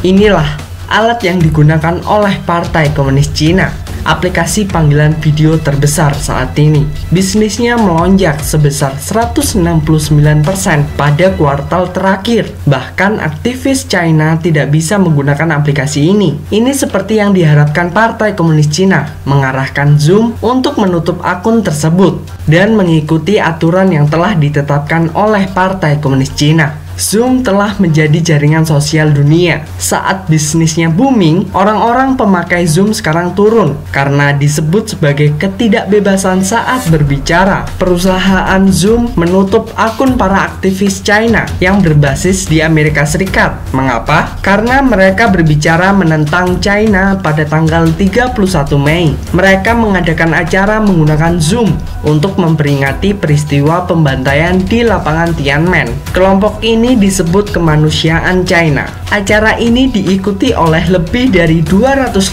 Inilah alat yang digunakan oleh Partai Komunis Cina, aplikasi panggilan video terbesar saat ini. Bisnisnya melonjak sebesar 169% pada kuartal terakhir. Bahkan aktivis China tidak bisa menggunakan aplikasi ini. Ini seperti yang diharapkan Partai Komunis Cina, mengarahkan Zoom untuk menutup akun tersebut dan mengikuti aturan yang telah ditetapkan oleh Partai Komunis Cina. Zoom telah menjadi jaringan sosial dunia. Saat bisnisnya booming, orang-orang pemakai Zoom sekarang turun karena disebut sebagai ketidakbebasan saat berbicara. Perusahaan Zoom menutup akun para aktivis China yang berbasis di Amerika Serikat. Mengapa? Karena mereka berbicara menentang China pada tanggal 31 Mei. Mereka mengadakan acara menggunakan Zoom untuk memperingati peristiwa pembantaian di lapangan Tiananmen. Kelompok ini disebut Kemanusiaan China. Acara ini diikuti oleh lebih dari 250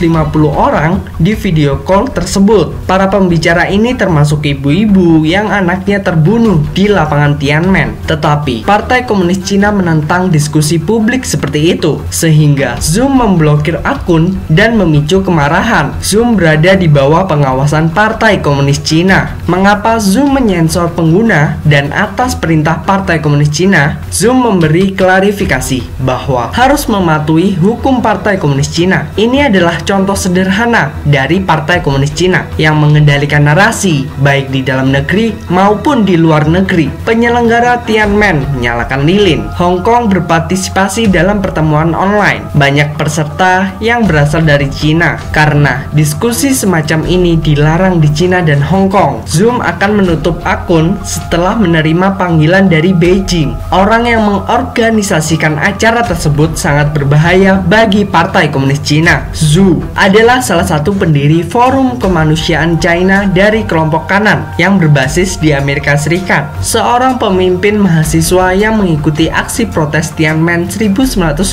orang di video call tersebut. Para pembicara ini termasuk ibu-ibu yang anaknya terbunuh di lapangan Tiananmen. Tetapi Partai Komunis Cina menentang diskusi publik seperti itu, sehingga Zoom memblokir akun dan memicu kemarahan. Zoom berada di bawah pengawasan Partai Komunis Cina. Mengapa Zoom menyensor pengguna? Dan atas perintah Partai Komunis Cina, Zoom memberi klarifikasi bahwa harus mematuhi hukum Partai Komunis Cina. Ini adalah contoh sederhana dari Partai Komunis Cina yang mengendalikan narasi baik di dalam negeri maupun di luar negeri. Penyelenggara Tiananmen menyalakan lilin. Hong Kong berpartisipasi dalam pertemuan online. Banyak peserta yang berasal dari Cina. Karena diskusi semacam ini dilarang di Cina dan Hong Kong, Zoom akan menutup akun setelah menerima panggilan dari Beijing. Orang yang mengorganisasikan acara tersebut sangat berbahaya bagi Partai Komunis Cina. Zhu adalah salah satu pendiri Forum Kemanusiaan China dari kelompok kanan yang berbasis di Amerika Serikat. Seorang pemimpin mahasiswa yang mengikuti aksi protes Tiananmen 1989,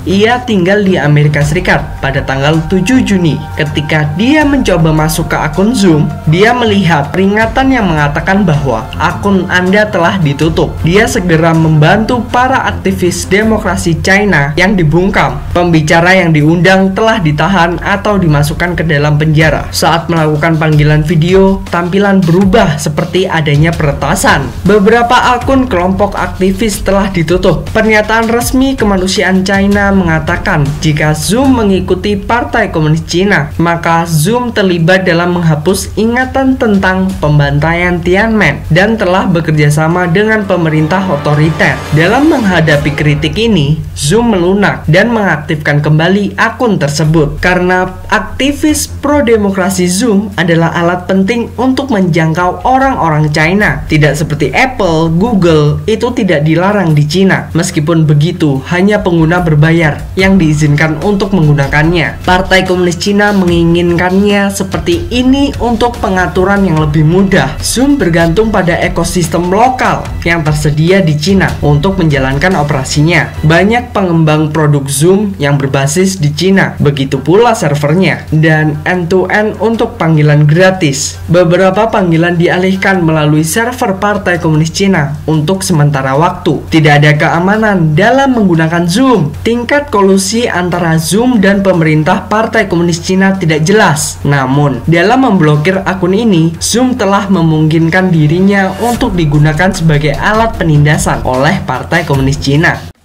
ia tinggal di Amerika Serikat pada tanggal 7 Juni. Ketika dia mencoba masuk ke akun Zoom, dia melihat peringatan yang mengatakan bahwa akun Anda telah ditutup. Dia segera membantu para aktivis demokrasi China yang dibungkam. Pembicara yang diundang telah ditahan atau dimasukkan ke dalam penjara. Saat melakukan panggilan video, tampilan berubah seperti adanya peretasan. Beberapa akun kelompok aktivis telah ditutup. Pernyataan resmi Kemanusiaan China mengatakan jika Zoom mengikuti Partai Komunis Cina, maka Zoom terlibat dalam menghapus ingatan tentang pembantaian Tiananmen dan telah bekerja sama dengan pemerintah otoriter. Dalam menghadapi kritik ini, Zoom melunak dan mengaktifkan kembali akun tersebut. Karena aktivis pro-demokrasi Zoom adalah alat penting untuk menjangkau orang-orang China. Tidak seperti Apple, Google, itu tidak dilarang di Cina. Meskipun begitu, hanya pengguna berbayar yang diizinkan untuk menggunakannya. Partai Komunis Cina menginginkannya seperti ini untuk pengaturan yang lebih mudah. Zoom bergantung pada ekosistem lokal yang tersedia di Cina untuk menjalankan operasinya. Banyak pengembang produk Zoom yang berbasis di Cina, begitu pula servernya, dan end-to-end untuk panggilan gratis. Beberapa panggilan dialihkan melalui server Partai Komunis Cina untuk sementara waktu. Tidak ada keamanan dalam menggunakan Zoom. Tingkat kolusi antara Zoom dan pemerintah Partai Komunis Cina tidak jelas. Namun, dalam memblokir akun ini, Zoom telah memungkinkan dirinya untuk digunakan sebagai alat penindasan oleh Partai Komunis Cina.